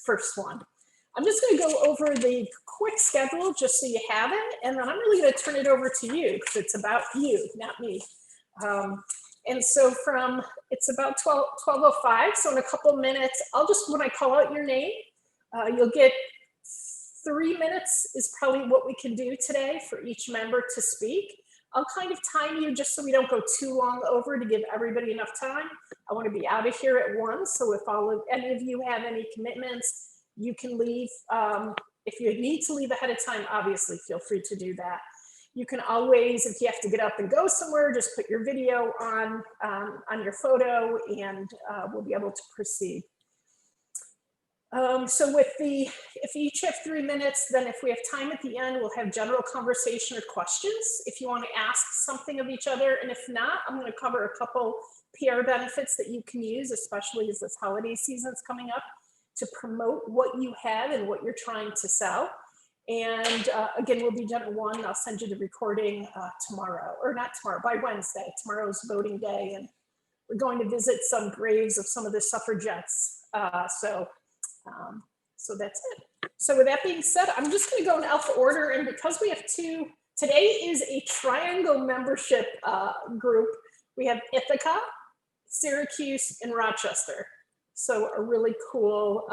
first one. I'm just going to go over the quick schedule just so you have it, and then I'm really going to turn it over to you because it's about you, not me. And so it's about 12:05, so in a couple minutes, when I call out your name, you'll get 3 minutes is probably what we can do today for each member to speak. I'll kind of time you just so we don't go too long over to give everybody enough time. I want to be out of here at 1, so if any of you have any commitments, you can leave. If you need to leave ahead of time, obviously feel free to do that. You can always, if you have to get up and go somewhere, just put your video on your photo and we'll be able to proceed. So if you each have 3 minutes, then if we have time at the end, we'll have general conversation or questions if you want to ask something of each other. And if not, I'm going to cover a couple PR benefits that you can use, especially as this holiday season's coming up, to promote what you have and what you're trying to sell. And again, we'll be done at 1. I'll send you the recording tomorrow, or not tomorrow, by Wednesday. Tomorrow's voting day, and we're going to visit some graves of some of the suffragettes. So that's it. So with that being said, I'm just going to go in alpha order, and because we have today is a triangle membership group. We have Ithaca, Syracuse, and Rochester. So a really cool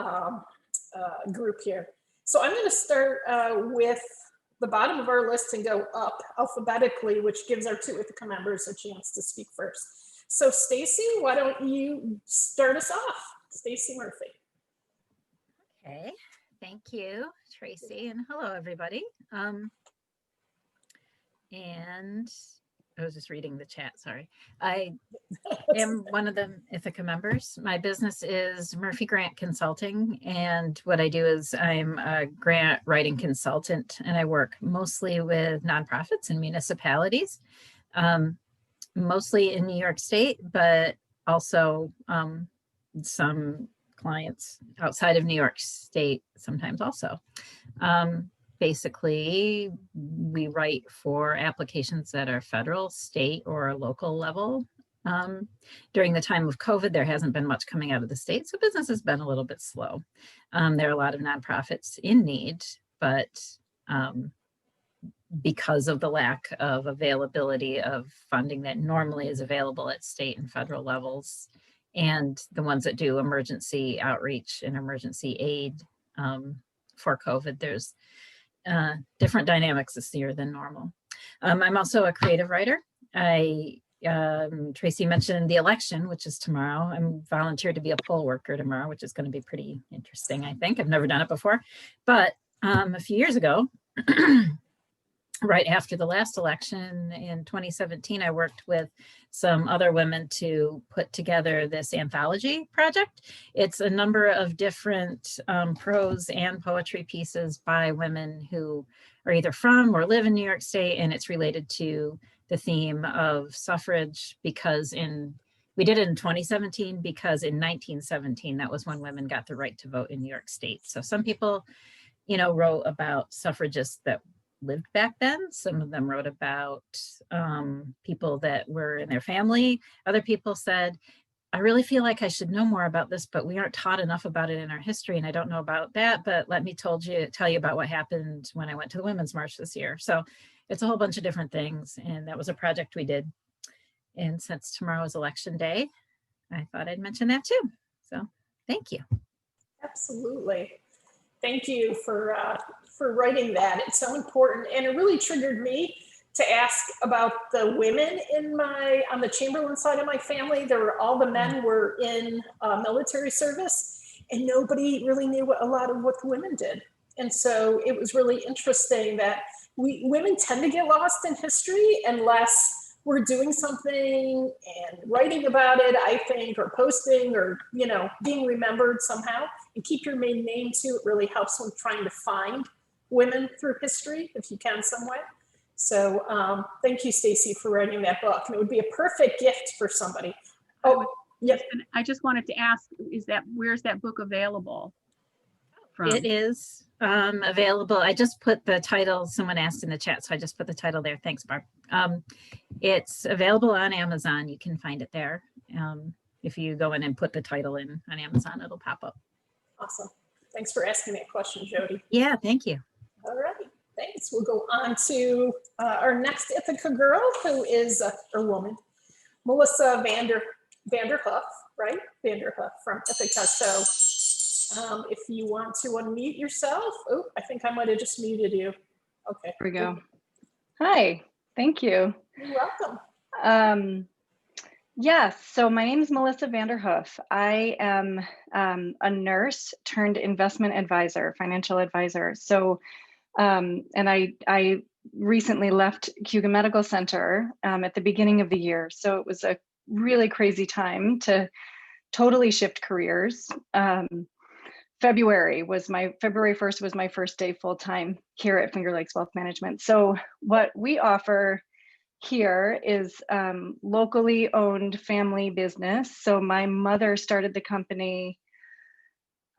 group here. So I'm going to start with the bottom of our list and go up alphabetically, which gives our 2 Ithaca members a chance to speak first. So Stacy, why don't you start us off? Stacy Murphy. Okay, thank you, Tracy, and hello, everybody. And I was just reading the chat, sorry. I am one of the Ithaca members. My business is Murphy Grant Consulting, and what I do is I'm a grant writing consultant, and I work mostly with nonprofits and municipalities, mostly in New York State, but also some clients outside of New York State sometimes also. Basically, we write for applications that are federal, state, or local level. During the time of COVID, there hasn't been much coming out of the state, so business has been a little bit slow. There are a lot of nonprofits in need, but because of the lack of availability of funding that normally is available at state and federal levels, and the ones that do emergency outreach and emergency aid for COVID, there's different dynamics this year than normal. I'm also a creative writer. Tracy mentioned the election, which is tomorrow. I'm volunteered to be a poll worker tomorrow, which is going to be pretty interesting, I think. I've never done it before. But a few years ago, right after the last election in 2017, I worked with some other women to put together this anthology project. It's a number of different prose and poetry pieces by women who are either from or live in New York State, and it's related to the theme of suffrage because we did it in 2017 because in 1917, that was when women got the right to vote in New York State. So some people, wrote about suffragists that lived back then. Some of them wrote about people that were in their family. Other people said, I really feel like I should know more about this, but we aren't taught enough about it in our history, and I don't know about that, but let me tell you about what happened when I went to the Women's March this year. So it's a whole bunch of different things, and that was a project we did. And since tomorrow is election day, I thought I'd mention that too. So thank you. Absolutely. Thank you for writing that. It's so important, and it really triggered me to ask about the women on the Chamberlain side of my family. All the men were in military service, and nobody really knew a lot of what the women did. And so it was really interesting that women tend to get lost in history unless we're doing something and writing about it, I think, or posting, or being remembered somehow. And keep your main name too. It really helps when trying to find women through history, if you can, some way. So thank you, Stacy, for writing that book. And it would be a perfect gift for somebody. Oh, yeah. I just wanted to ask, where's that book available from? It is available. I just put the title, someone asked in the chat, so I just put the title there. Thanks, Barb. It's available on Amazon. You can find it there. If you go in and put the title in on Amazon, it'll pop up. Awesome. Thanks for asking that question, Jody. Yeah, thank you. All right, thanks. We'll go on to our next Ithaca girl, who is, or woman, Melissa Vanderhoof, right? Vanderhoof from Ithaca. So if you want to unmute yourself, oh, I think I might have just muted you. Okay. Here we go. Hi, thank you. You're welcome. Yes, so my name is Melissa Vanderhoof. I am a nurse turned investment advisor, financial advisor. So, and I recently left Hugo Medical Center at the beginning of the year. So it was a really crazy time to totally shift careers. February 1st was my first day full-time here at Finger Lakes Wealth Management. So what we offer here is locally owned family business. So my mother started the company,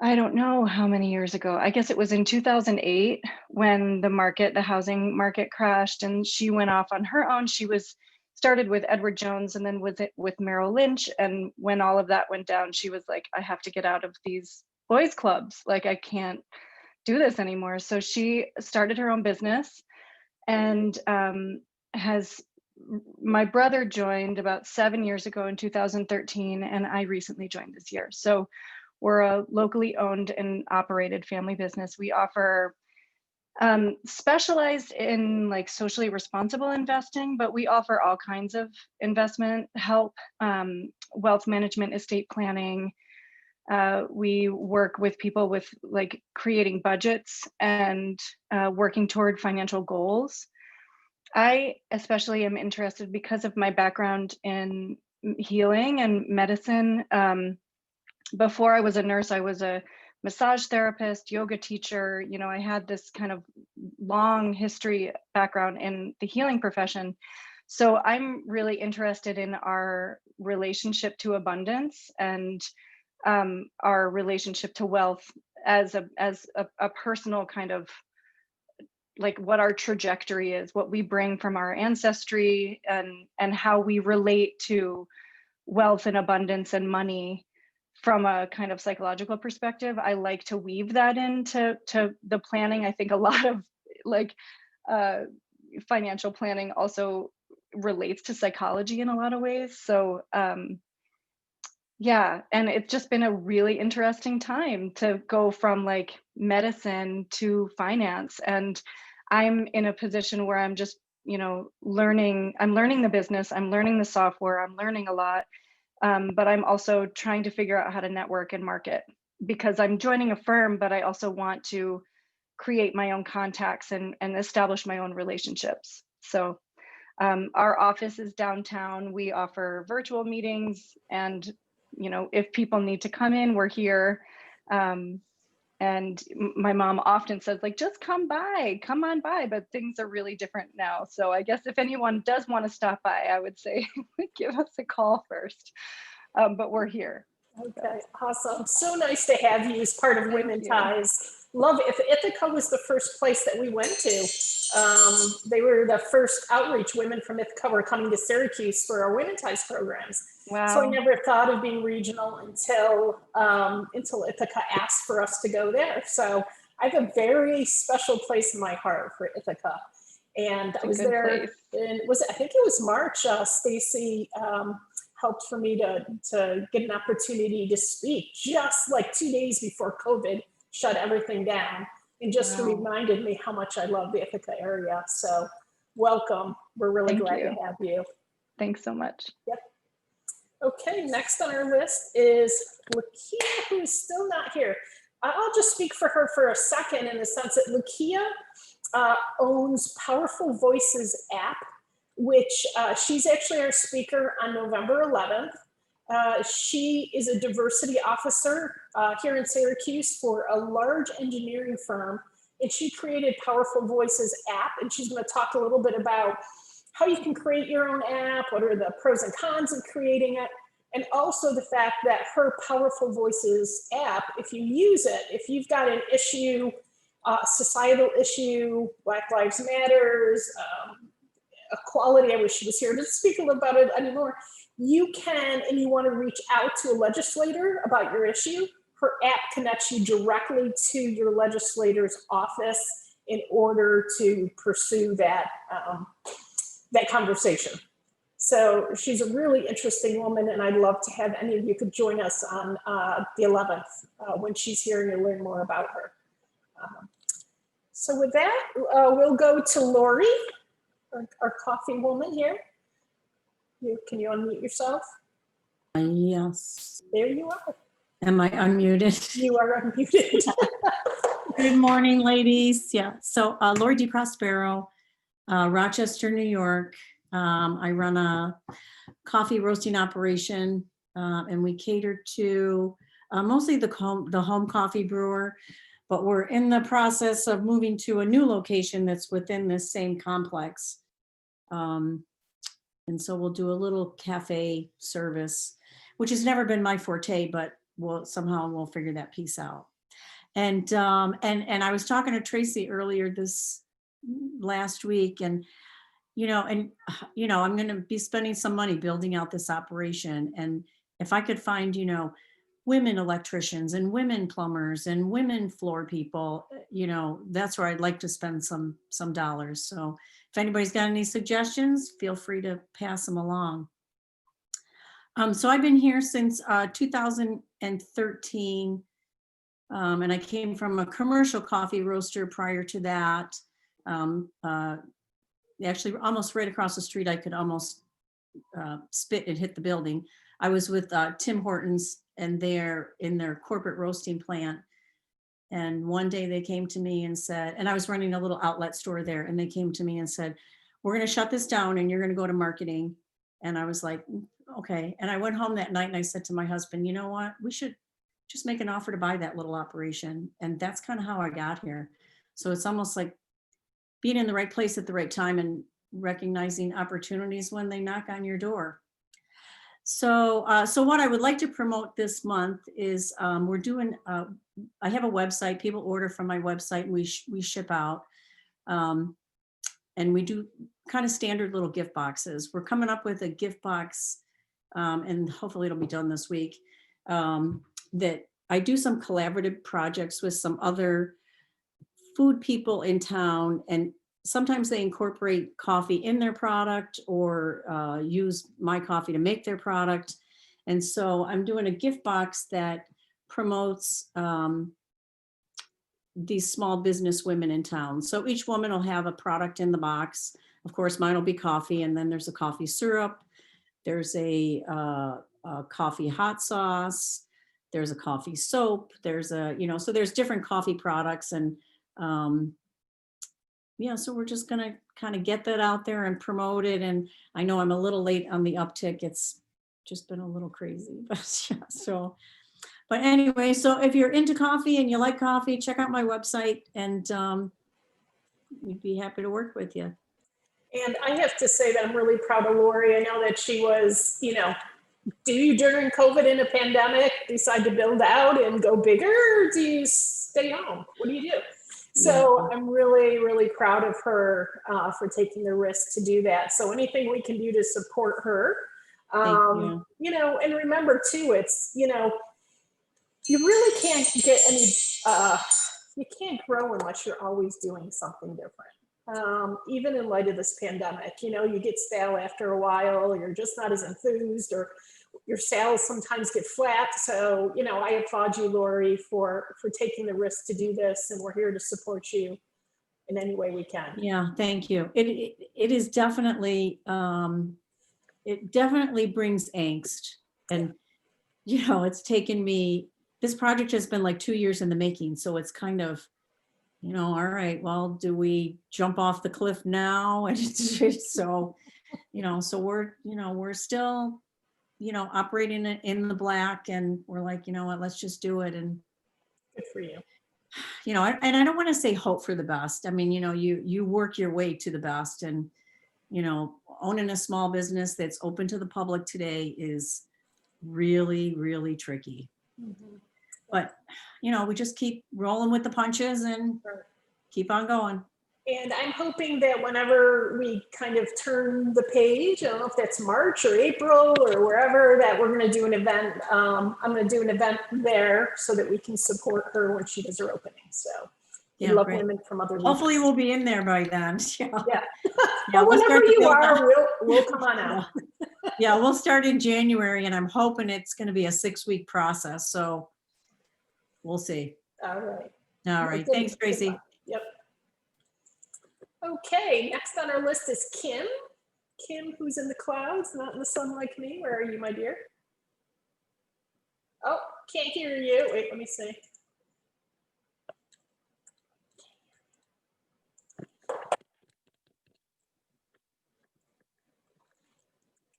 I don't know how many years ago. I guess it was in 2008 when the housing market crashed, and she went off on her own. She started with Edward Jones and then with Merrill Lynch. And when all of that went down, she was like, I have to get out of these boys clubs. Like, I can't do this anymore. So she started her own business, and my brother joined about 7 years ago in 2013, and I recently joined this year. So we're a locally owned and operated family business. We offer specialized in like socially responsible investing, but we offer all kinds of investment help, wealth management, estate planning. We work with people with like creating budgets and working toward financial goals. I especially am interested because of my background in healing and medicine. Before I was a nurse, I was a massage therapist, yoga teacher. You know, I had this kind of long history background in the healing profession. So I'm really interested in our relationship to abundance and our relationship to wealth as a personal kind of like what our trajectory is, what we bring from our ancestry, and how we relate to wealth and abundance and money from a kind of psychological perspective. I like to weave that into the planning. I think a lot of like financial planning also relates to psychology in a lot of ways. So yeah, and it's just been a really interesting time to go from like medicine to finance. And I'm in a position where I'm just, you know, I'm learning the business, I'm learning the software, I'm learning a lot. But I'm also trying to figure out how to network and market, because I'm joining a firm, but I also want to create my own contacts and establish my own relationships. So our office is downtown. We offer virtual meetings, and you know, if people need to come in, we're here. And my mom often says, like, just come on by, but things are really different now. So I guess if anyone does want to stop by, I would say give us a call first. But we're here. Okay, awesome. So nice to have you as part of Women Ties. Love it. Ithaca was the first place that we went to. They were the first outreach. Women from Ithaca were coming to Syracuse for our Women Ties programs. Wow. So I never thought of being regional until Ithaca asked for us to go there. So I have a very special place in my heart for Ithaca. And I was there, and I think it was March. Stacy helped for me to get an opportunity to speak just like 2 days before COVID shut everything down, and just reminded me how much I love the Ithaca area. So welcome. We're really glad to have you. Thanks so much. Yep. Okay, next on our list is Lakia, who is still not here. I'll just speak for her for a second, in the sense that Lakia owns Powerful Voices app, which she's actually our speaker on November 11th. She is a diversity officer here in Syracuse for a large engineering firm, and she created Powerful Voices app, and she's going to talk a little bit about how you can create your own app, what are the pros and cons of creating it, and also the fact that her Powerful Voices app, if you use it, if you've got an issue, societal issue, Black Lives Matters, equality, I wish she was here to speak a little about it anymore, you can, and you want to reach out to a legislator about your issue, her app connects you directly to your legislator's office in order to pursue that, that conversation. So she's a really interesting woman, and I'd love to have any of you could join us on the 11th when she's here and you'll learn more about her. So with that, we'll go to Lori, our coffee woman here. Can you unmute yourself? Yes. There you are. Am I unmuted? You are unmuted. Good morning, ladies. Yeah. So Lori DiProspero, Rochester, New York. I run a coffee roasting operation, and we cater to mostly the home coffee brewer, but we're in the process of moving to a new location that's within this same complex. And so we'll do a little cafe service, which has never been my forte, but we'll figure that piece out. And I was talking to Tracy earlier this last week, and I'm going to be spending some money building out this operation. And if I could find, women electricians and women plumbers and women floor people, that's where I'd like to spend some dollars. So if anybody's got any suggestions, feel free to pass them along. So I've been here since 2013, and I came from a commercial coffee roaster prior to that. Actually, almost right across the street, I could almost spit and hit the building. I was with Tim Hortons, and they're in their corporate roasting plant. And one day they came to me and said, and I was running a little outlet store there, and they came to me and said, we're going to shut this down and you're going to go to marketing. And I was like, okay. And I went home that night and I said to my husband, you know what, we should just make an offer to buy that little operation. And that's kind of how I got here. So it's almost like being in the right place at the right time and recognizing opportunities when they knock on your door. So what I would like to promote this month is we're doing, I have a website, people order from my website, and we ship out. And we do kind of standard little gift boxes. We're coming up with a gift box, and hopefully it'll be done this week, that I do some collaborative projects with some other food people in town, and sometimes they incorporate coffee in their product or use my coffee to make their product. And so I'm doing a gift box that promotes these small business women in town. So each woman will have a product in the box. Of course, mine will be coffee, and then there's a coffee syrup. There's a coffee hot sauce. There's a coffee soap. There's so there's different coffee products. And so we're just going to kind of get that out there and promote it. And I know I'm a little late on the uptick. It's just been a little crazy, but yeah, but anyway, so if you're into coffee and you like coffee, check out my website, and we'd be happy to work with you. And I have to say that I'm really proud of Lori. I know that she was, do you during COVID in a pandemic decide to build out and go bigger, or do you stay home? What do you do? So yeah. I'm really, really proud of her for taking the risk to do that. So anything we can do to support her, and remember too, it's, you really can't get any, you can't grow unless you're always doing something different. Even in light of this pandemic, you get stale after a while, you're just not as enthused, or your sales sometimes get flat. So, I applaud you, Lori, for taking the risk to do this, and we're here to support you in any way we can. Yeah, thank you. It is definitely, it definitely brings angst, and, it's taken me, this project has been like 2 years in the making. So it's kind of, all right, well, do we jump off the cliff now? And so, so we're still, operating in the black, and we're like, what, let's just do it. And good for you. And I don't want to say hope for the best. I mean, you work your way to the best, and, owning a small business that's open to the public today is really, really tricky. Mm-hmm. But, we just keep rolling with the punches and keep on going. And I'm hoping that whenever we kind of turn the page, I don't know if that's March or April or wherever, that we're going to do an event. I'm going to do an event there so that we can support her when she does her opening. So we Yeah, love great. women from other Hopefully regions. we'll be in there by then. Yeah. Yeah. Yeah, Well, we'll whenever start to you build are, up. we'll come on out. Yeah, we'll start in January and I'm hoping it's going to be a 6-week process. So we'll see. All right. All right. Thanks, Tracy. Yep. Okay, next on our list is Kim. Kim, who's in the clouds, not in the sun like me. Where are you, my dear? Oh, can't hear you. Wait, let me see.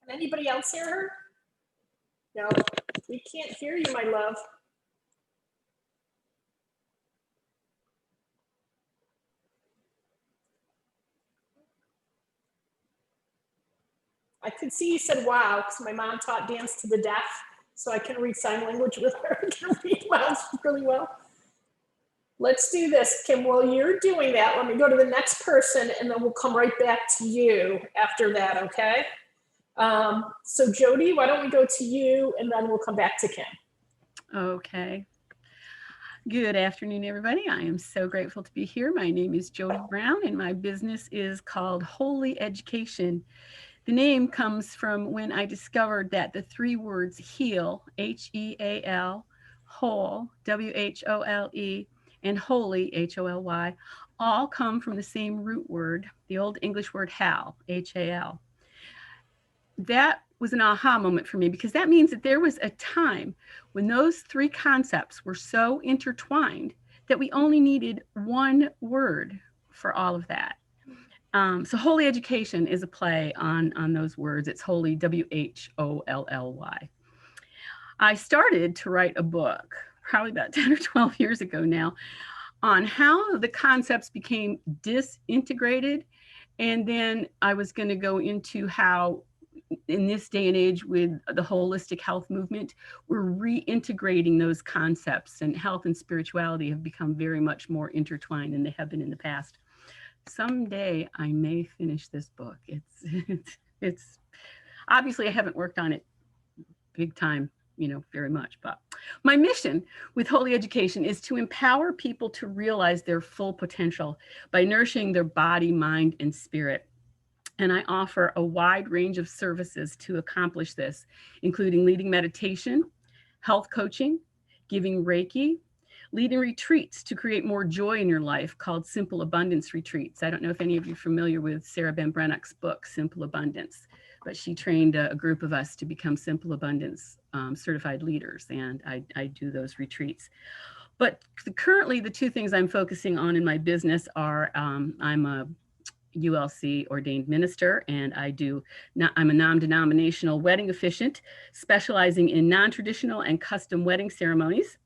Can anybody else hear her? No, we can't hear you, my love. I could see you said wow, because my mom taught dance to the deaf, so I can read sign language with her. I can read mouths really well. Let's do this, Kim. While you're doing that, let me go to the next person, and then we'll come right back to you after that, okay? So Jody, why don't we go to you, and then we'll come back to Kim. Okay. Good afternoon, everybody. I am so grateful to be here. My name is Jody Brown, and my business is called Holy Education. The name comes from when I discovered that the 3 words heal, H-E-A-L, whole, W-H-O-L-E, and holy, H-O-L-Y, all come from the same root word, the old English word hal, H-A-L. That was an aha moment for me, because that means that there was a time when those 3 concepts were so intertwined that we only needed 1 word for all of that. So Holy Education is a play on those words. It's holy, W-H-O-L-L-Y. I started to write a book probably about 10 or 12 years ago now on how the concepts became disintegrated. And then I was going to go into how in this day and age with the holistic health movement, we're reintegrating those concepts, and health and spirituality have become very much more intertwined than they have been in the past. Someday I may finish this book. It's obviously I haven't worked on it big time, very much, but my mission with Holy Education is to empower people to realize their full potential by nourishing their body, mind, and spirit. And I offer a wide range of services to accomplish this, including leading meditation, health coaching, giving Reiki, leading retreats to create more joy in your life called Simple Abundance Retreats. I don't know if any of you are familiar with Sarah Ben Brannock's book, Simple Abundance, but she trained a group of us to become Simple Abundance certified leaders, and I do those retreats. But currently the 2 things I'm focusing on in my business are I'm a ULC ordained minister, and I'm a non-denominational wedding officiant specializing in non-traditional and custom wedding ceremonies.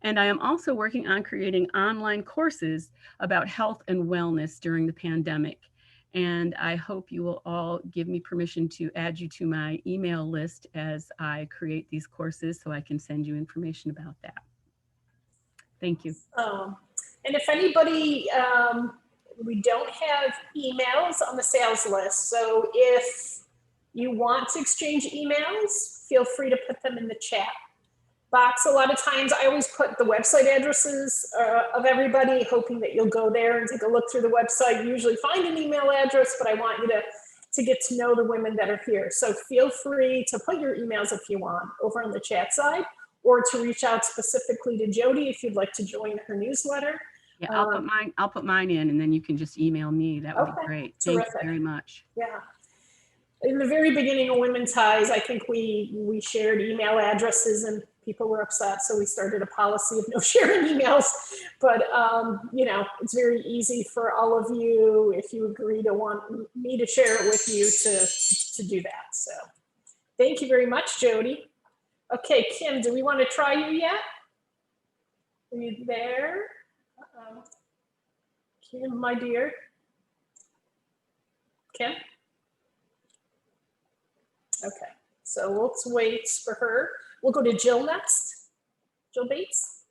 And I am also working on creating online courses about health and wellness during the pandemic. And I hope you will all give me permission to add you to my email list as I create these courses so I can send you information about that. Thank you. And if anybody, we don't have emails on the sales list. So if you want to exchange emails, feel free to put them in the chat box. A lot of times I always put the website addresses of everybody, hoping that you'll go there and take a look through the website. You usually find an email address, but I want you to get to know the women that are here. So feel free to put your emails if you want over on the chat side, or to reach out specifically to Jody if you'd like to join her newsletter. Yeah, I'll put mine in, and then you can just email me. That would be great. Terrific. Thank you very much. Yeah. In the very beginning of Women's Ties, I think we shared email addresses and people were upset. So we started a policy of no sharing emails. But, it's very easy for all of you, if you agree to want me to share it with you, to do that. So thank you very much, Jody. Okay, Kim, do we want to try you yet? Are you there? Kim, my dear. Kim? Okay, so let's wait for her. We'll go to Jill next. Jill Bates.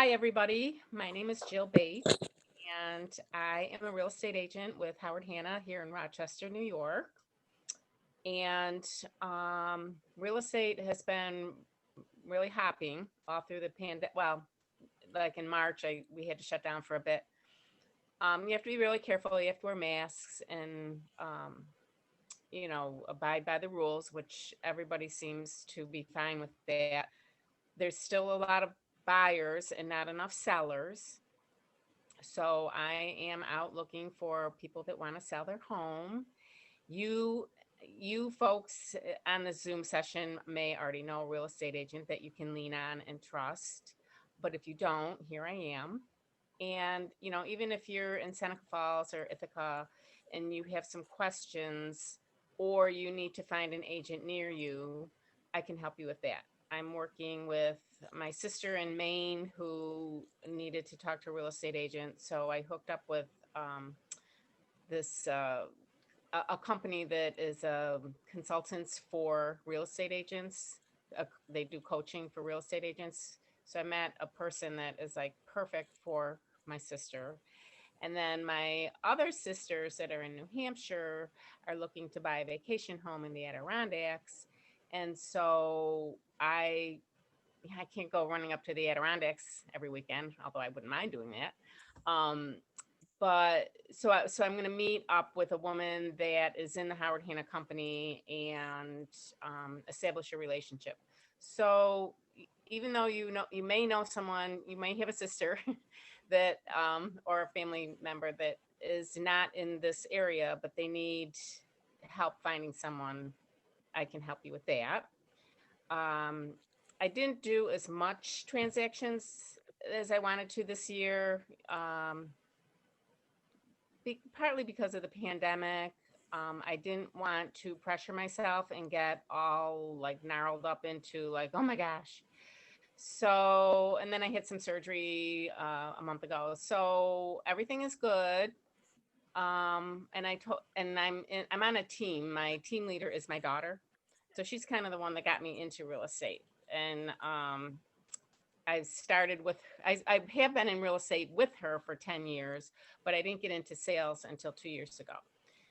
Hi, everybody. My name is Jill Bates, and I am a real estate agent with Howard Hanna here in Rochester, New York. And real estate has been really hopping all through the pandemic. Well, like in March, we had to shut down for a bit. You have to be really careful. You have to wear masks and, abide by the rules, which everybody seems to be fine with that. There's still a lot of buyers and not enough sellers. So I am out looking for people that want to sell their home. You folks on the Zoom session may already know a real estate agent that you can lean on and trust. But if you don't, here I am. And, even if you're in Seneca Falls or Ithaca and you have some questions or you need to find an agent near you, I can help you with that. I'm working with my sister in Maine who needed to talk to a real estate agent. So I hooked up with this a company that is consultants for real estate agents. They do coaching for real estate agents. So I met a person that is like perfect for my sister. And then my other sisters that are in New Hampshire are looking to buy a vacation home in the Adirondacks. And so I can't go running up to the Adirondacks every weekend, although I wouldn't mind doing that. But so I'm going to meet up with a woman that is in the Howard Hanna company and establish a relationship. So even though you may know someone, you may have a sister that or a family member that is not in this area, but they need help finding someone, I can help you with that. I didn't do as much transactions as I wanted to this year, partly because of the pandemic. I didn't want to pressure myself and get all like gnarled up into like, oh my gosh. So, and then I had some surgery a month ago. So everything is good. And I'm on a team. My team leader is my daughter. So she's kind of the one that got me into real estate. And I have been in real estate with her for 10 years, but I didn't get into sales until 2 years ago.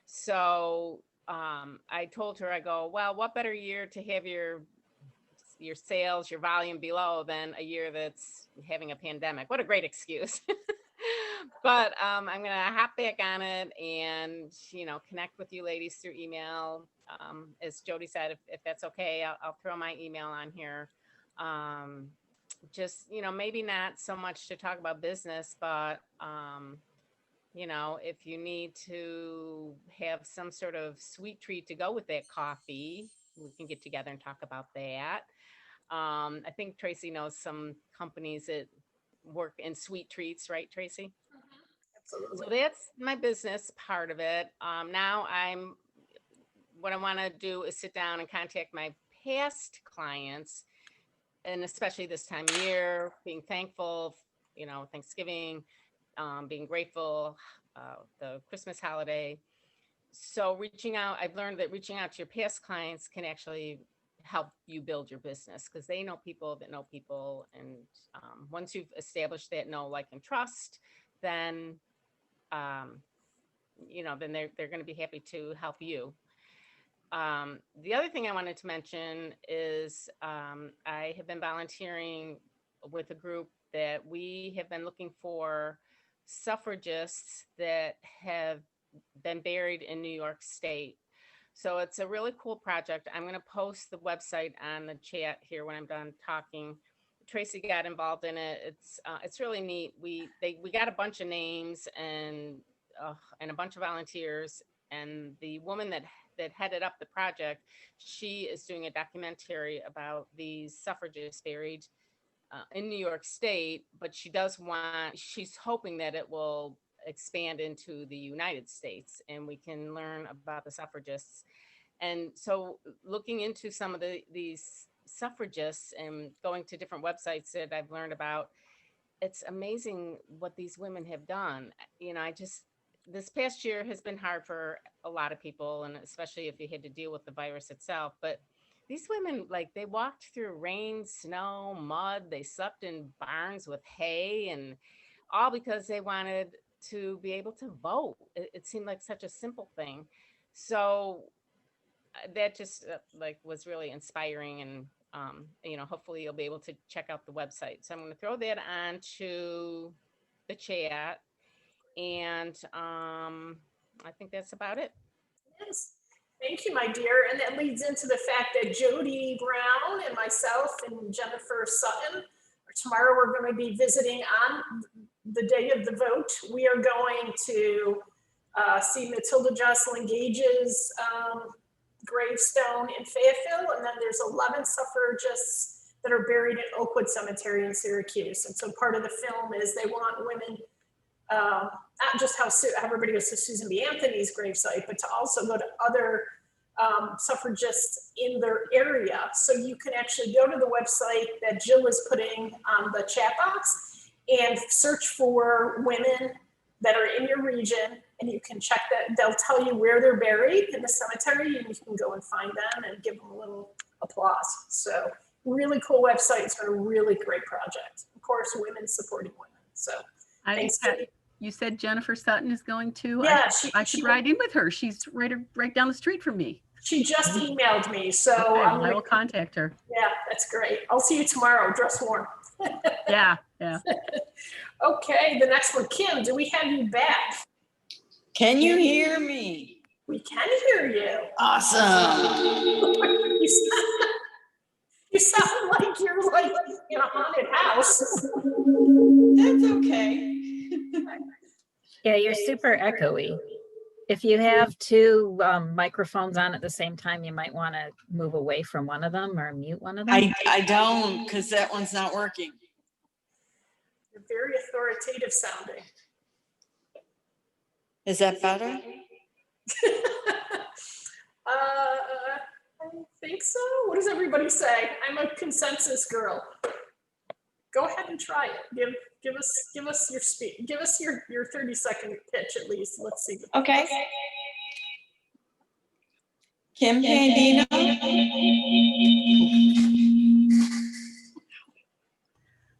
So I told her, I go, well, what better year to have your sales, your volume be low than a year that's having a pandemic? What a great excuse. But I'm going to hop back on it and, connect with you ladies through email. As Jody said, if that's okay, I'll throw my email on here. Just, maybe not so much to talk about business, but, if you need to have some sort of sweet treat to go with that coffee, we can get together and talk about that. I think Tracy knows some companies that work in sweet treats, right, Tracy? Absolutely. So that's my business part of it. Now what I want to do is sit down and contact my past clients, and especially this time of year, being thankful, Thanksgiving, being grateful, the Christmas holiday. So I've learned that reaching out to your past clients can actually help you build your business because they know people that know people. And once you've established that know, like, and trust, then, then they're going to be happy to help you. The other thing I wanted to mention is I have been volunteering with a group that we have been looking for suffragists that have been buried in New York State. So it's a really cool project. I'm going to post the website on the chat here when I'm done talking. Tracy got involved in it. It's really neat. We got a bunch of names and a bunch of volunteers. And the woman that headed up the project, she is doing a documentary about these suffragists buried in New York State, but she's hoping that it will expand into the United States and we can learn about the suffragists. And so looking into some of these suffragists and going to different websites that I've learned about, it's amazing what these women have done. This past year has been hard for a lot of people, and especially if you had to deal with the virus itself. But these women, like, they walked through rain, snow, mud. They slept in barns with hay, and all because they wanted to be able to vote. It seemed like such a simple thing. So that just like was really inspiring, and hopefully you'll be able to check out the website. So I'm going to throw that on to the chat, and I think that's about it. Yes. Thank you, my dear. And that leads into the fact that Jody Brown and myself and Jennifer Sutton, tomorrow we're going to be visiting on the day of the vote. We are going to see Matilda Jocelyn Gage's gravestone in Fayetteville, and then there's 11 suffragists that are buried in Oakwood Cemetery in Syracuse. And so part of the film is they want women, not just how everybody goes to Susan B. Anthony's gravesite, but to also go to other suffragists in their area. So you can actually go to the website that Jill is putting on the chat box and search for women that are in your region, and you can check that. They'll tell you where they're buried in the cemetery, and you can go and find them and give them a little applause. So really cool website. It's been a really great project. Of course, women supporting women. So thanks. You said Jennifer Sutton is going to? Yeah, I should ride in with her. She's right down the street from me. She just emailed me, so okay, I will contact her. Yeah, that's great. I'll see you tomorrow. Dress warm. Yeah. Okay, the next one, Kim, do we have you back? Can you hear me? We can hear you. Awesome. You sound like you're like in a haunted house. That's okay. Yeah, you're super echoey. If you have two microphones on at the same time, you might want to move away from one of them or mute one of them. I don't, because that one's not working. You're very authoritative sounding. Is that better? I think so. What does everybody say? I'm a consensus girl. Go ahead and try it. Give us your speed. Give us your 30-second pitch at least. Let's see. Okay. Kim Pandino.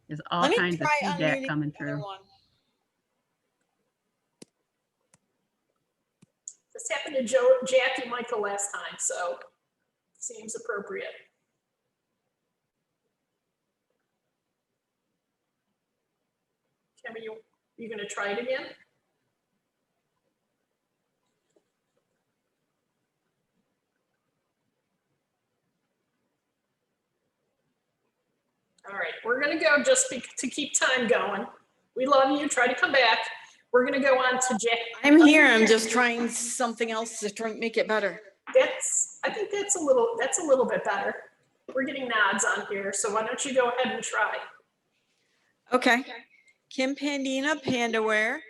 There's all kinds of feedback coming through. This happened to Jackie Michael last time, so seems appropriate. Kim, are you going to try it again? All right, we're going to go just to keep time going. We love you. Try to come back. We're going to go on to Jack. I'm here. I'm just trying something else to try and make it better. I think that's a little bit better. We're getting nods on here, so why don't you go ahead and try? Okay. Kim Pandina, Pandaware,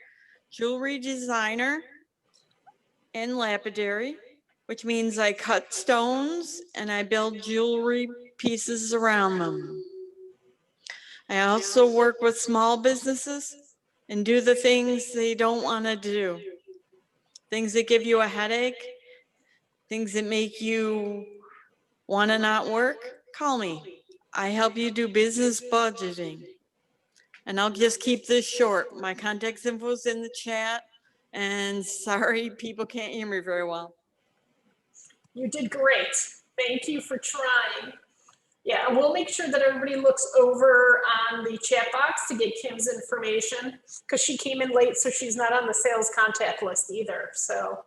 jewelry designer and lapidary, which means I cut stones and I build jewelry pieces around them. I also work with small businesses and do the things they don't want to do. Things that give you a headache, things that make you want to not work, call me. I help you do business budgeting. And I'll just keep this short. My contact info is in the chat. And sorry, people can't hear me very well. You did great. Thank you for trying. Yeah, we'll make sure that everybody looks over on the chat box to get Kim's information, because she came in late, so she's not on the sales contact list either. So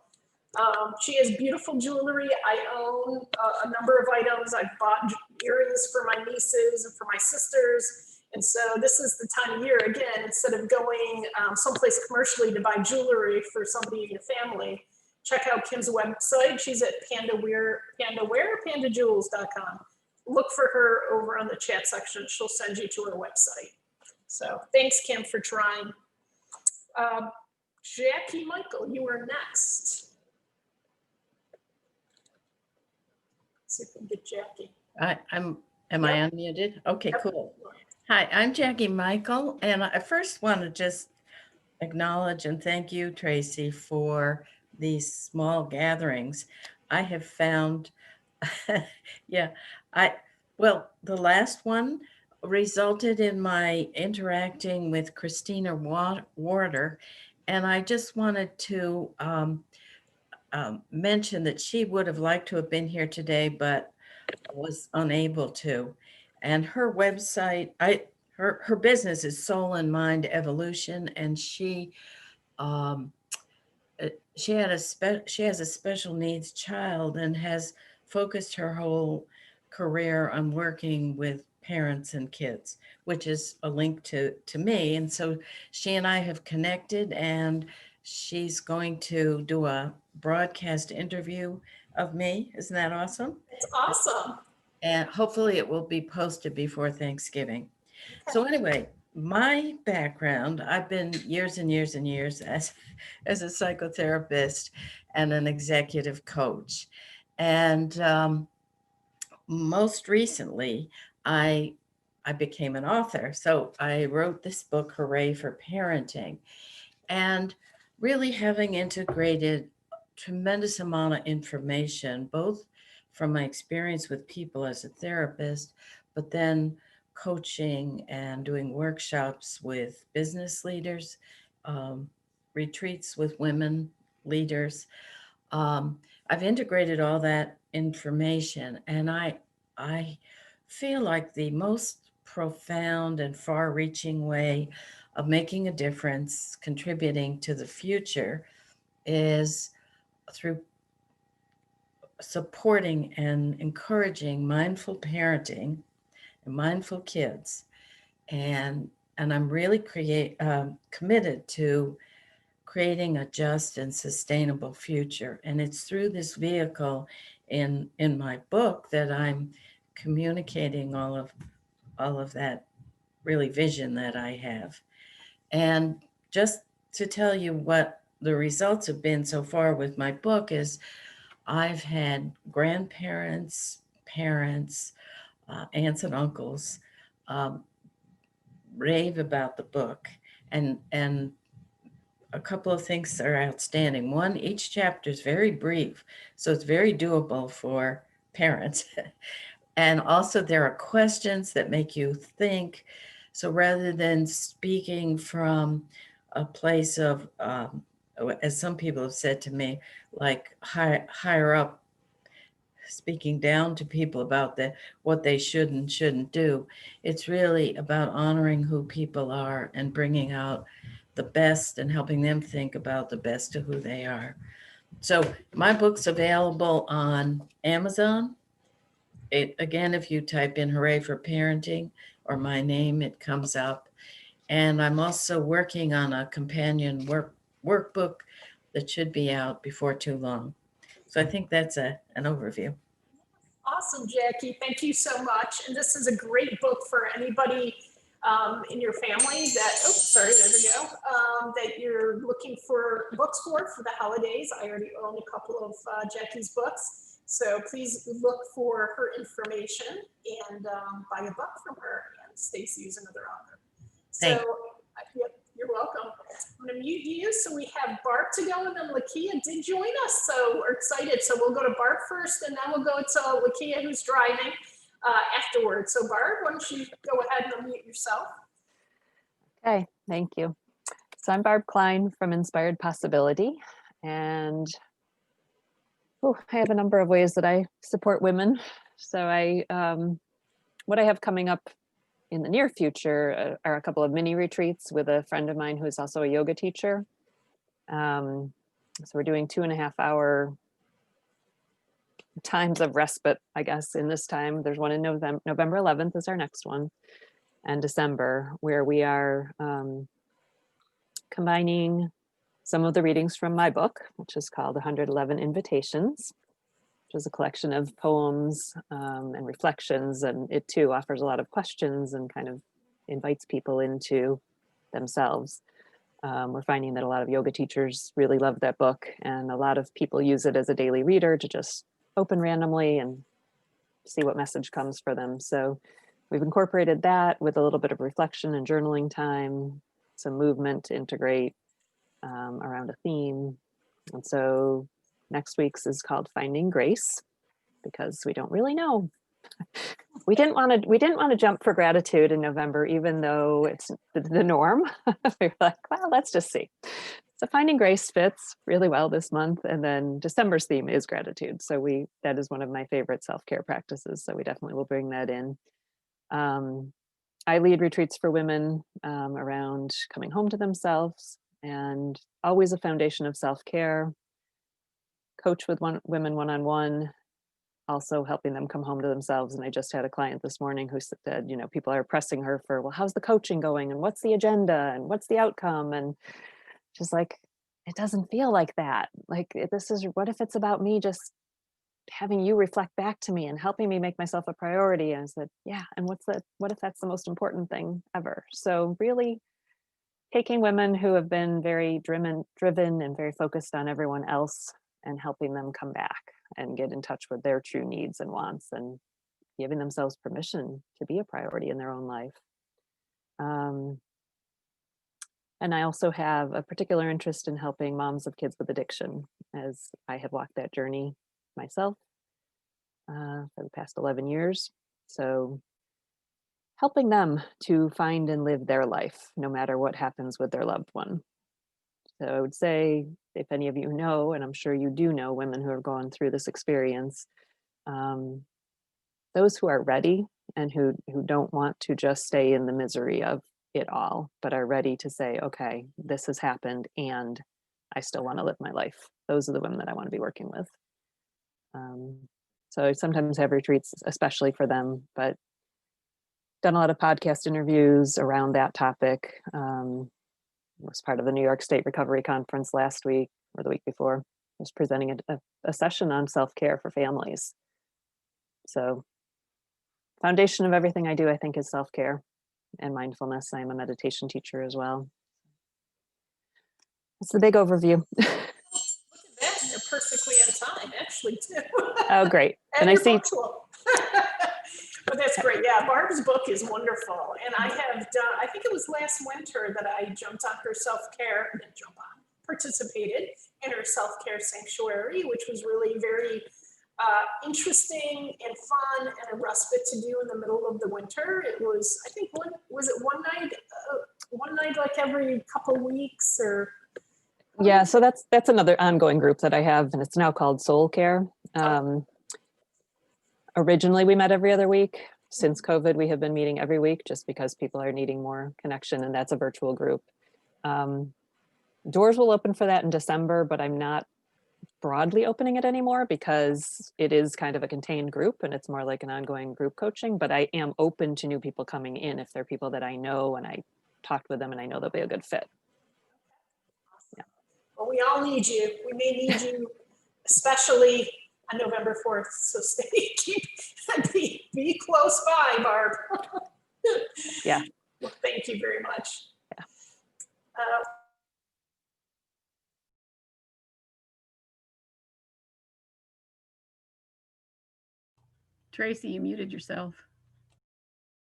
she has beautiful jewelry. I own a number of items. I've bought earrings for my nieces and for my sisters. And so this is the time of year, again, instead of going someplace commercially to buy jewelry for somebody in your family, check out Kim's website. She's at pandajewels.com. Look for her over on the chat section. She'll send you to her website. So thanks, Kim, for trying. Jackie Michael, you are next. Let's see if we can get Jackie. Am I unmuted? Okay, cool. Hi, I'm Jackie Michael, and I first want to just acknowledge and thank you, Tracy, for these small gatherings. I have found Yeah, well, the last one resulted in my interacting with Christina Warder, and I just wanted to mention that she would have liked to have been here today, but was unable to. And her website, her business is Soul and Mind Evolution, and um, she has a special needs child and has focused her whole career on working with parents and kids, which is a link to me. And so she and I have connected, and she's going to do a broadcast interview of me. Isn't that awesome? It's awesome. And hopefully it will be posted before Thanksgiving. So anyway, my background, I've been years and years and years as a psychotherapist and an executive coach. And most recently, I became an author. So I wrote this book, Hooray for Parenting, and really having integrated tremendous amount of information, both from my experience with people as a therapist, but then coaching and doing workshops with business leaders, um, retreats with women leaders. I've integrated all that information, and I feel like the most profound and far-reaching way of making a difference, contributing to the future, is through supporting and encouraging mindful parenting and mindful kids. And I'm really committed to creating a just and sustainable future. And it's through this vehicle in my book that I'm communicating all of that really vision that I have. And just to tell you what the results have been so far with my book is I've had grandparents, parents, aunts and uncles um, rave about the book, and a couple of things are outstanding. One, each chapter is very brief, so it's very doable for parents. And also, there are questions that make you think. So rather than speaking from a place of, as some people have said to me, like higher up, speaking down to people about what they should and shouldn't do, it's really about honoring who people are and bringing out the best and helping them think about the best of who they are. So my book's available on Amazon. Again, if you type in Hooray for Parenting or my name, it comes up. And I'm also working on a companion workbook that should be out before too long. So I think that's an overview. Awesome, Jackie. Thank you so much. And this is a great book for anybody in your family that, oh, sorry, there we go, that you're looking for books for the holidays. I already own a couple of Jackie's books. So please look for her information and buy a book from her. And Stacy is another author. So, yep, you're welcome. I'm going to mute you. So we have Barb to go, and then Lakia did join us. So we're excited. So we'll go to Barb first, and then we'll go to Lakia, who's driving afterwards. So Barb, why don't you go ahead and unmute yourself? Okay, thank you. So I'm Barb Klein from Inspired Possibility, and I have a number of ways that I support women. So what I have coming up in the near future are a couple of mini retreats with a friend of mine who is also a yoga teacher. So we're doing 2.5-hour times of respite, I guess, in this time. There's one in November 11th is our next one, and December, where we are combining some of the readings from my book, which is called 111 Invitations, which is a collection of poems and reflections. And it too offers a lot of questions and kind of invites people into themselves. We're finding that a lot of yoga teachers really love that book, and a lot of people use it as a daily reader to just open randomly and see what message comes for them. So we've incorporated that with a little bit of reflection and journaling time, some movement to integrate around a theme. And so next week's is called Finding Grace. because we don't really know. We didn't want to jump for gratitude in November, even though it's the norm. We were like, well, let's just see. So finding grace fits really well this month. And then December's theme is gratitude. So that is one of my favorite self-care practices. So we definitely will bring that in. I lead retreats for women around coming home to themselves, and always a foundation of self-care. Coach with women one-on-one, also helping them come home to themselves. And I just had a client this morning who said, people are pressing her for, well, how's the coaching going? And what's the agenda? And what's the outcome? And just like, it doesn't feel like that. Like, what if it's about me just having you reflect back to me and helping me make myself a priority? And I said, yeah. And what if that's the most important thing ever? So really taking women who have been very driven and very focused on everyone else and helping them come back and get in touch with their true needs and wants, and giving themselves permission to be a priority in their own life. And I also have a particular interest in helping moms of kids with addiction, as I have walked that journey myself for the past 11 years. So helping them to find and live their life, no matter what happens with their loved one. So I would say, if any of you know, and I'm sure you do know women who have gone through this experience, those who are ready and who don't want to just stay in the misery of it all, but are ready to say, okay, this has happened and I still want to live my life. Those are the women that I want to be working with. So I sometimes have retreats, especially for them, but done a lot of podcast interviews around that topic. Was part of the New York State Recovery Conference last week or the week before. I was presenting a session on self-care for families. So foundation of everything I do, I think, is self-care and mindfulness. I'm a meditation teacher as well. That's the big overview. Look at that, you're perfectly on time, actually, too. Oh, great. And I you're see. punctual. But that's great. Yeah, Barb's book is wonderful. And I have done, I think it was last winter that I jumped on her self-care, participated in her self-care sanctuary, which was really very interesting and fun and a respite to do in the middle of the winter. It was, I think, one night like every couple weeks or. Yeah, so that's another ongoing group that I have, and it's now called Soul Care. Originally, we met every other week. Since COVID, we have been meeting every week just because people are needing more connection, and that's a virtual group. Doors will open for that in December, but I'm not broadly opening it anymore because it is kind of a contained group and it's more like an ongoing group coaching, but I am open to new people coming in if they're people that I know and I talked with them and I know they'll be a good fit. Yeah. Well, we all need you. We may need you, especially on November 4th. So be close by, Barb. Yeah. Well, thank you very much. Yeah. Tracy, you muted yourself.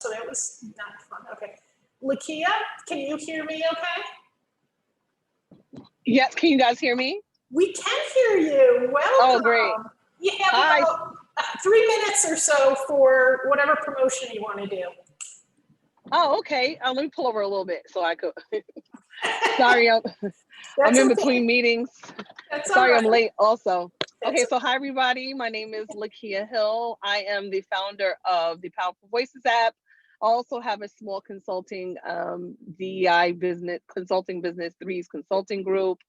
So that was not fun. Okay. Lakia, can you hear me okay? Yes, can you guys hear me? We can hear you. Welcome. Oh, great. You have about 3 minutes or so for whatever promotion you want to do. Oh, okay. Let me pull over a little bit so I could. Sorry, I'm in between meetings. Sorry, I'm late also. Okay, so hi everybody. My name is Lakia Hill. I am the founder of the Powerful Voices app. I also have a small consulting DEI business, consulting business, Threes Consulting Group.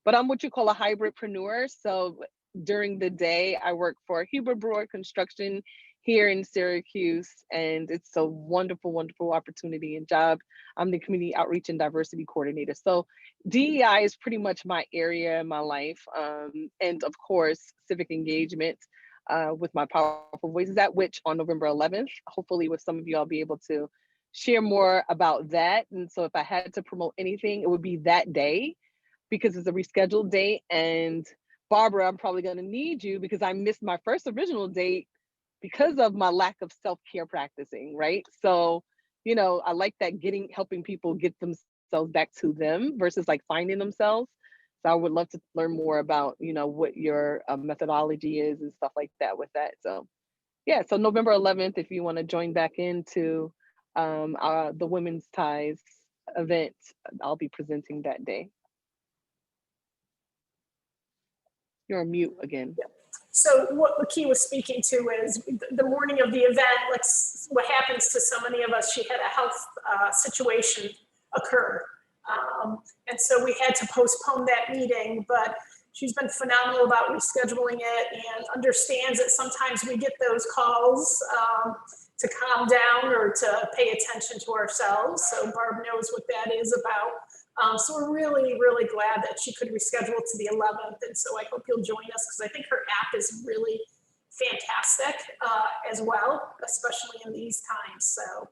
But I'm what you call a hybridpreneur. So during the day, I work for Huber Brewer Construction here in Syracuse, and it's a wonderful, wonderful opportunity and job. I'm the Community Outreach and Diversity Coordinator. So DEI is pretty much my area in my life. And of course, civic engagement with my Powerful Voices app, which on November 11th, hopefully with some of you, I'll be able to share more about that. And so if I had to promote anything, it would be that day because it's a rescheduled date. And Barbara, I'm probably gonna need you because I missed my first original date because of my lack of self-care practicing, right? So, you know, I like that helping people get themselves back to them versus like finding themselves. So I would love to learn more about, you know, what your methodology is and stuff like that with that. So yeah, so November 11th, if you want to join back into the Women's Ties event, I'll be presenting that day. You're on mute again. So what Lakia was speaking to is the morning of the event, what happens to so many of us, she had a health situation occur. And so we had to postpone that meeting, but she's been phenomenal about rescheduling it and understands that sometimes we get those calls to calm down or to pay attention to ourselves. So Barb knows what that is about. So we're really, really glad that she could reschedule to the 11th. And so I hope you'll join us because I think her app is really fantastic as well, especially in these times. So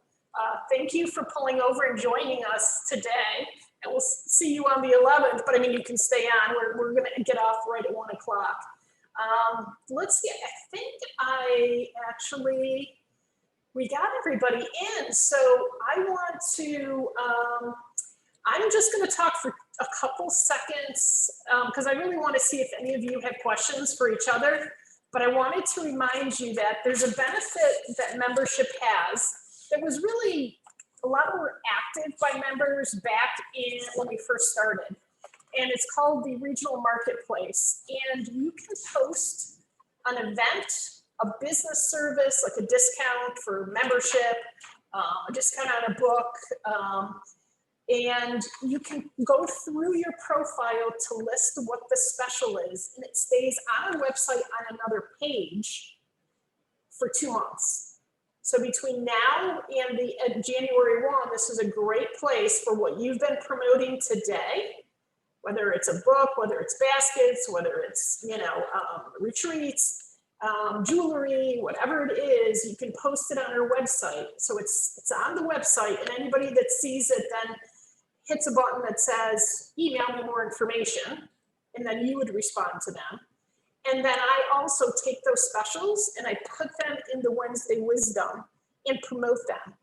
thank you for pulling over and joining us today. And we'll see you on the 11th, but I mean, you can stay on. We're going to get off right at 1 o'clock. Let's see, I think we got everybody in. So I want to, I'm just going to talk for a couple seconds because I really want to see if any of you have questions for each other. But I wanted to remind you that there's a benefit that membership has that was really a lot more active by members back in when we first started. And it's called the Regional Marketplace. And you can post an event, a business service, like a discount for membership, a discount on a book, and you can go through your profile to list what the special is, and it stays on our website on another page for 2 months. So between now and the January 1, this is a great place for what you've been promoting today, whether it's a book, whether it's baskets, whether it's, you know, retreats, jewelry, whatever it is, you can post it on our website. So it's on the website, and anybody that sees it then hits a button that says, email me more information, and then you would respond to them. And then I also take those specials and I put them in the Wednesday Wisdom and promote them.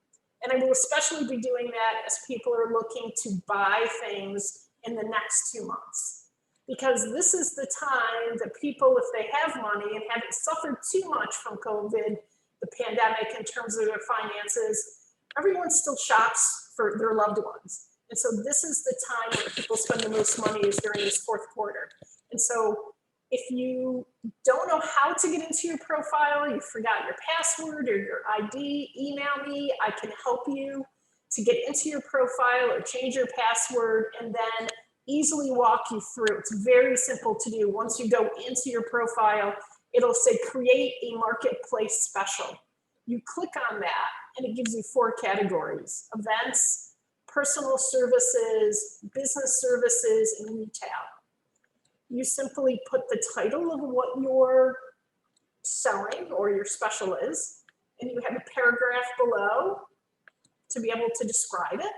And I will especially be doing that as people are looking to buy things in the next 2 months. Because this is the time that people, if they have money and haven't suffered too much from COVID, the pandemic in terms of their finances, everyone still shops for their loved ones. And so this is the time where people spend the most money is during this fourth quarter. And so if you don't know how to get into your profile, you forgot your password or your ID, email me. I can help you to get into your profile or change your password and then easily walk you through. It's very simple to do. Once you go into your profile, it'll say create a marketplace special. You click on that and it gives you 4 categories: events, personal services, business services, and retail. You simply put the title of what you're selling or your special is, and you have a paragraph below to be able to describe it.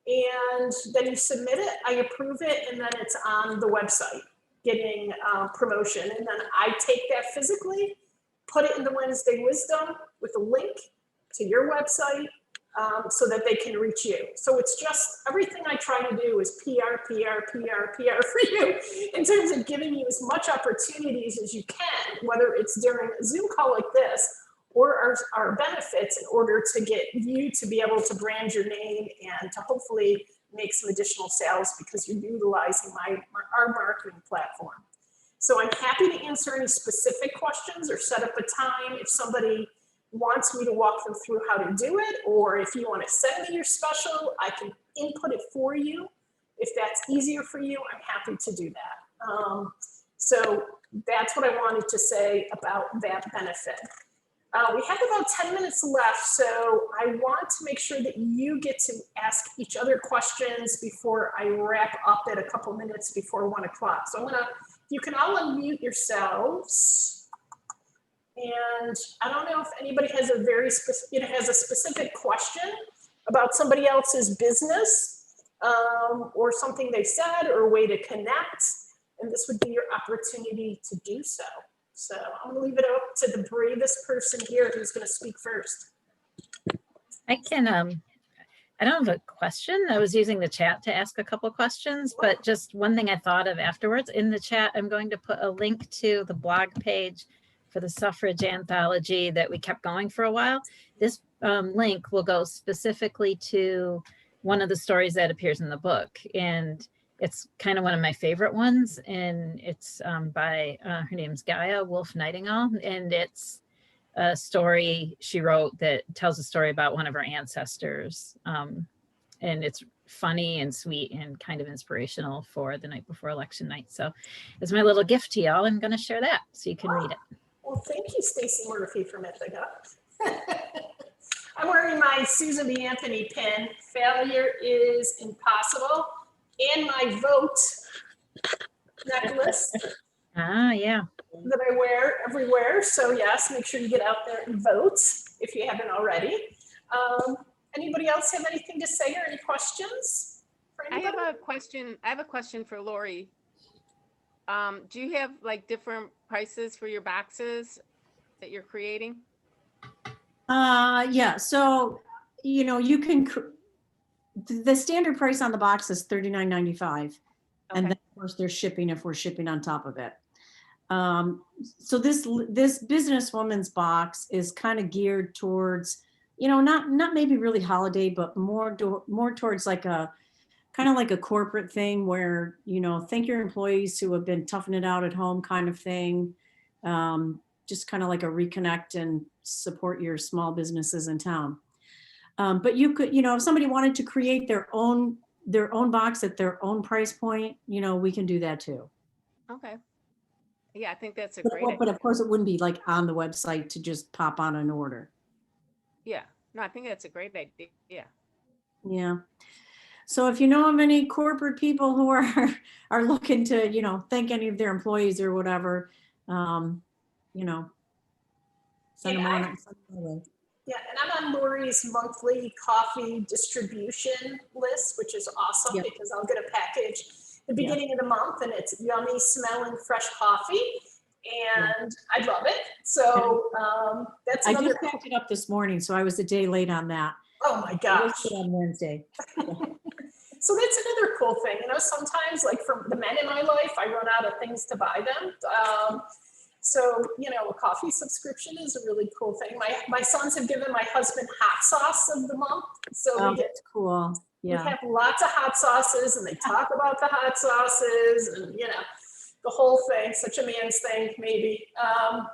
And then you submit it, I approve it, and then it's on the website getting promotion. And then I take that physically, put it in the Wednesday Wisdom with a link to your website, so that they can reach you. So it's just everything I try to do is PR for you in terms of giving you as much opportunities as you can, whether it's during a Zoom call like this or our benefits, in order to get you to be able to brand your name and to hopefully make some additional sales because you're utilizing our marketing platform. So I'm happy to answer any specific questions or set up a time if somebody wants me to walk them through how to do it, or if you want to send me your special, I can input it for you. If that's easier for you, I'm happy to do that. So that's what I wanted to say about that benefit. We have about 10 minutes left, so I want to make sure that you get to ask each other questions before I wrap up at a couple minutes before 1 o'clock. So you can all unmute yourselves. And I don't know if anybody has a specific question about somebody else's business or something they said or a way to connect. And this would be your opportunity to do so. So I'm gonna leave it up to the bravest person here who's gonna speak first. I can I don't have a question. I was using the chat to ask a couple questions, but just one thing I thought of afterwards in the chat, I'm going to put a link to the blog page for the suffrage anthology that we kept going for a while. This link will go specifically to one of the stories that appears in the book. And it's kind of one of my favorite ones. And it's by, her name's Gaia Wolf Nightingale. And it's a story she wrote that tells a story about one of her ancestors. And it's funny and sweet and kind of inspirational for the night before election night. So it's my little gift to y'all. I'm going to share that so you can read it. Well, thank you, Stacy Murphy from Ithaca. I'm wearing my Susan B. Anthony pin, Failure is Impossible, and my vote necklace. Ah, yeah. That I wear everywhere. So yes, make sure you get out there and vote if you haven't already. Anybody else have anything to say or any questions for I anybody? have a question for Lori. Do you have like different prices for your boxes that you're creating? Yeah, so, you know, you can, the standard price on the box is $39.95. And then of course there's shipping if we're shipping on top of it. So this businesswoman's box is kind of geared towards, you know, not maybe really holiday, but more towards like a kind of like a corporate thing where, you know, thank your employees who have been toughing it out at home kind of thing. Just kind of like a reconnect and support your small businesses in town. But you could, you know, if somebody wanted to create their own box at their own price point, you know, we can do that too. Okay. Yeah, I think that's a great idea. But of course it wouldn't be like on the website to just pop on an order. Yeah, no, I think that's a great idea. Yeah. So if you know of any corporate people who are looking to, you know, thank any of their employees or whatever, you know, send them on. Yeah, and I'm on Lori's monthly coffee distribution list, which is awesome because I'll get a package the beginning of the month and it's yummy smelling fresh coffee and I love it. So that's another. I just picked it up this morning, so I was a day late on that. Oh my gosh. On Wednesday. So that's another cool thing. You know, sometimes like for the men in my life, I run out of things to buy them. So, you know, a coffee subscription is a really cool thing. My sons have given my husband hot sauce of the month. So we get cool. Yeah. We have lots of hot sauces and they talk about the hot sauces and, you know, the whole thing, such a man's thing, maybe.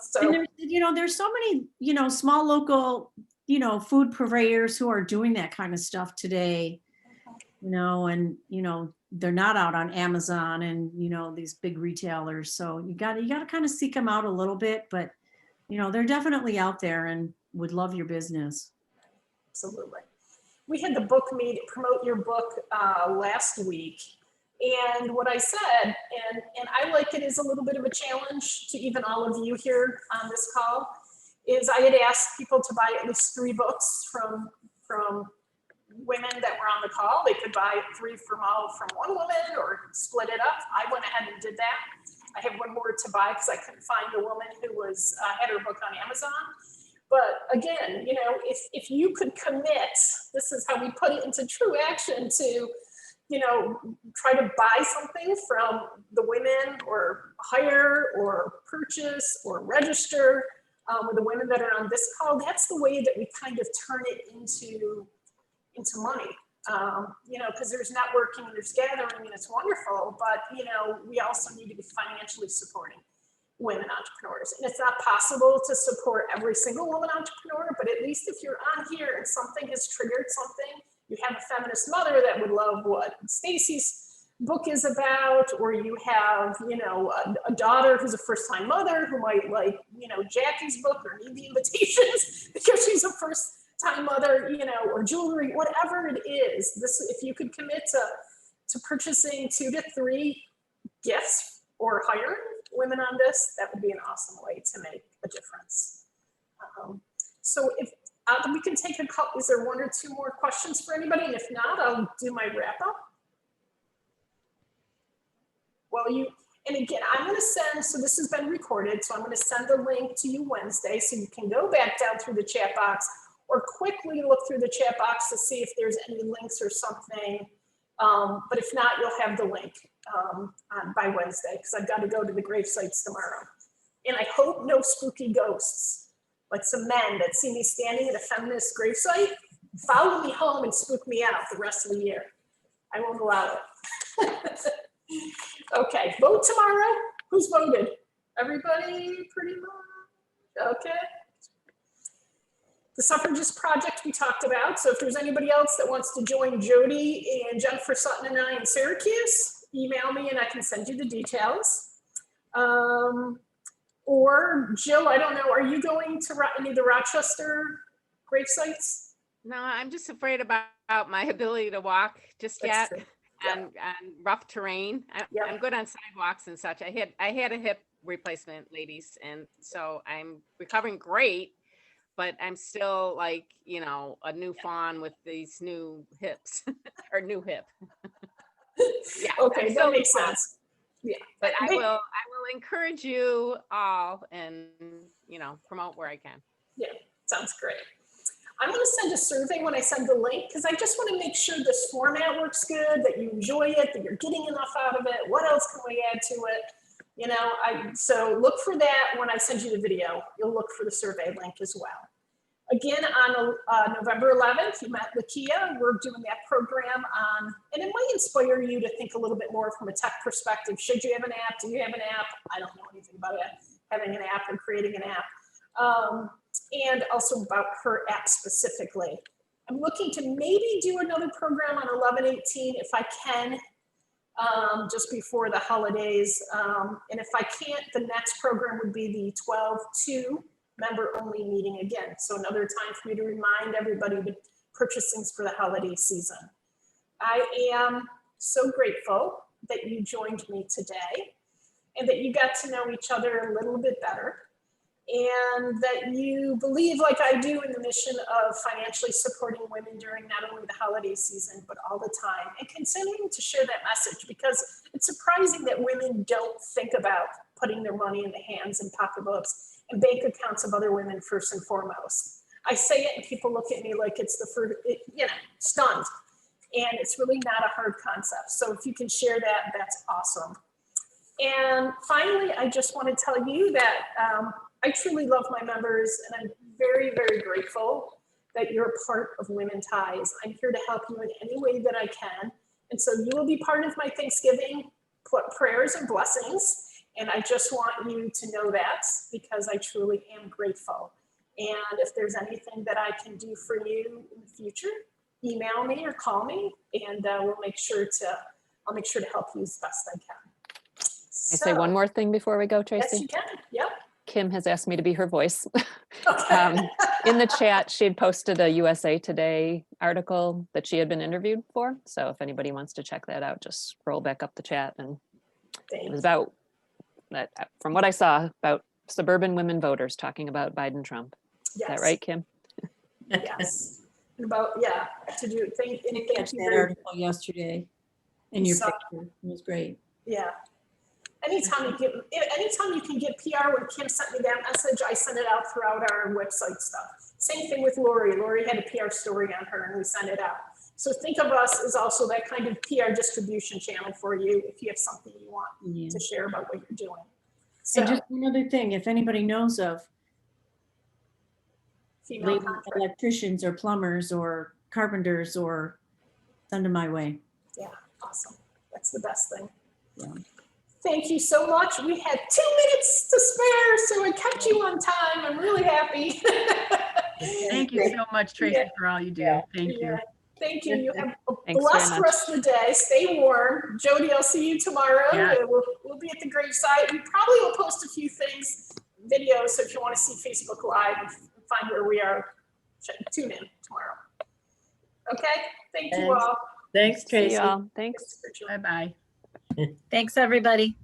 So, and you know, there's so many, you know, small local, you know, food purveyors who are doing that kind of stuff today, you know, and, you know, they're not out on Amazon and, you know, these big retailers. So you got to kind of seek them out a little bit, but, you know, they're definitely out there and would love your business. Absolutely. We had the book meet, promote your book last week. And what I said, and I like it as a little bit of a challenge to even all of you here on this call, is I had asked people to buy at least 3 books from women that were on the call. They could buy 3 from one woman or split it up. I went ahead and did that. I have one more to buy because I couldn't find a woman who was had her book on Amazon. But again, you know, if you could commit, this is how we put it into true action to, you know, try to buy something from the women or hire or purchase or register with the women that are on this call. That's the way that we kind of turn it into money, you know, because there's networking, there's gathering, and it's wonderful, but, you know, we also need to be financially supporting women entrepreneurs. And it's not possible to support every single woman entrepreneur, but at least if you're on here and something has triggered something, you have a feminist mother that would love what Stacy's book is about, or you have, you know, a daughter who's a first-time mother who might like, you know, Jackie's book or need the invitations because she's a first-time mother, you know, or jewelry, whatever it is. This, if you could commit to purchasing 2 to 3 gifts or hiring women on this, that would be an awesome way to make a difference. So if we can take a couple, is there 1 or 2 more questions for anybody? And if not, I'll do my wrap up. Well, and again, I'm going to send, so this has been recorded, so I'm going to send the link to you Wednesday so you can go back down through the chat box or quickly look through the chat box to see if there's any links or something. But if not, you'll have the link by Wednesday, because I've got to go to the grave sites tomorrow. And I hope no spooky ghosts, like some men that see me standing at a feminist gravesite, follow me home and spook me out the rest of the year. I won't allow it. Okay, vote tomorrow. Who's voted? Everybody pretty much? Okay. The suffragist project we talked about. So if there's anybody else that wants to join Jody and Jennifer Sutton and I in Syracuse, email me and I can send you the details. Or Jill, I don't know, are you going to any of the Rochester grave sites? No, I'm just afraid about my ability to walk just That's yet, true. and rough terrain. Yep. I'm good on sidewalks and such. I had a hip replacement, ladies, and so I'm recovering great, but I'm still like, you know, a new fawn with these new hips or new hip. Yeah. Okay, that makes sense. Yeah. But I will encourage you all and, you know, promote where I can. Yeah, sounds great. I'm going to send a survey when I send the link, because I just want to make sure this format works good, that you enjoy it, that you're getting enough out of it. What else can we add to it? You know, so look for that when I send you the video. You'll look for the survey link as well. Again, on November 11th, you met Lakia. We're doing that program on, and it might inspire you to think a little bit more from a tech perspective. Should you have an app? Do you have an app? I don't know anything about it, having an app or creating an app. And also about her app specifically. I'm looking to maybe do another program on 11/18 if I can, just before the holidays. And if I can't, the next program would be the 12/2 member only meeting again. So another time for me to remind everybody to purchase things for the holiday season. I am so grateful that you joined me today and that you got to know each other a little bit better, and that you believe, like I do, in the mission of financially supporting women during not only the holiday season, but all the time, and continuing to share that message, because it's surprising that women don't think about putting their money in the hands and pocketbooks and bank accounts of other women first and foremost. I say it and people look at me like it's the first, you know, stunned. And it's really not a hard concept. So if you can share that, that's awesome. And finally, I just want to tell you that I truly love my members, and I'm very, very grateful that you're a part of Women Ties. I'm here to help you in any way that I can. And so you will be part of my Thanksgiving prayers and blessings. And I just want you to know that, because I truly am grateful. And if there's anything that I can do for you in the future, email me or call me, and I'll make sure to help you as best I can. I say one more thing before we go, Tracy? Yes, you can. Yep. Kim has asked me to be her voice. Okay. In the chat, she had posted a USA Today article that she had been interviewed for. So if anybody wants to check that out, just scroll back up the chat. And it was about that, from what I saw, about suburban women voters talking about Biden Trump. Is that right, Kim? Yes. About, yeah, to do, thank you. That article yesterday in your picture. It was great. Yeah. Anytime you can get PR, when Kim sent me that message, I sent it out throughout our website stuff. Same thing with Lori. Lori had a PR story on her and we sent it out. So think of us as also that kind of PR distribution channel for you if you have something you want to share about what you're doing. So, and just another thing, if anybody knows of electricians or plumbers or carpenters, or send them my way. Yeah, awesome. That's the best thing. Yeah. Thank you so much. We had 2 minutes to spare, so I kept you on time. I'm really happy. Thank you so much, Tracy, for all you do. Thank you. Thank you. You have a Thanks blessed rest of the day. Stay warm. Jody, I'll see you tomorrow. Yeah. We'll be at the gravesite. We probably will post a few things, videos, so if you want to see Facebook Live and find where we are, tune in tomorrow. Okay? Thank you all. Thanks, Tracy. See you all. Thanks. Bye-bye. Thanks, everybody.